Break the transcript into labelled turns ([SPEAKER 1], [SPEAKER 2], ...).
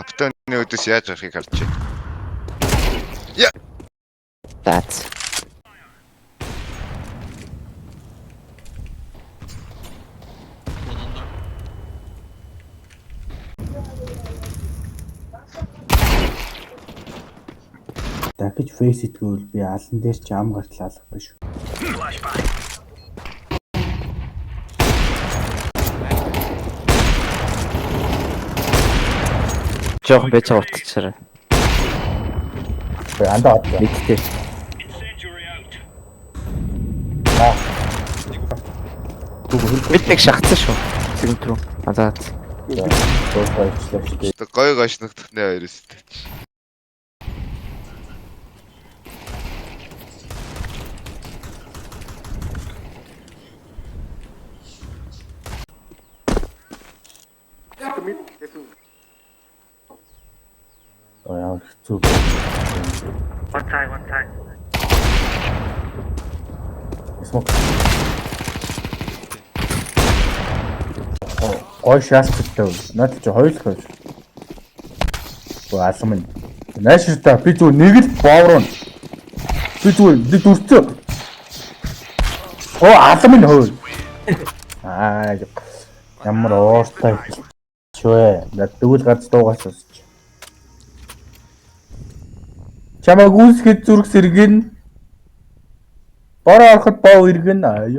[SPEAKER 1] Аптоны өдөөс яаж гарахыг харж байна. Яа.
[SPEAKER 2] That's
[SPEAKER 3] дахиж фейс итгүүл би алан дээр ч ам гартал алах биш.
[SPEAKER 2] жоох бэцэ утчихараа.
[SPEAKER 3] Андаа одлоо.
[SPEAKER 2] Мэдтэй. Мэддэг шахацсан шүү. Цэгт рүү. Азаад.
[SPEAKER 1] Гой гошногдохны хоёр өстэй.
[SPEAKER 3] Яа хэцүү.
[SPEAKER 4] One time.
[SPEAKER 3] Смок. Гой шаалттай. Наад чи хоёулах байж. Гоо алам минь. Нааширта би зүгээр нэг л бооврон. Би зүгээр нэг дүрцөө. Оо алам минь хөө. Аа ямар ууртай чвэ. Тэгвэл гац дуугаас усч. Чамаг үүсгэд зүрх сэргэн. Бороо ороход боо иргэн аа.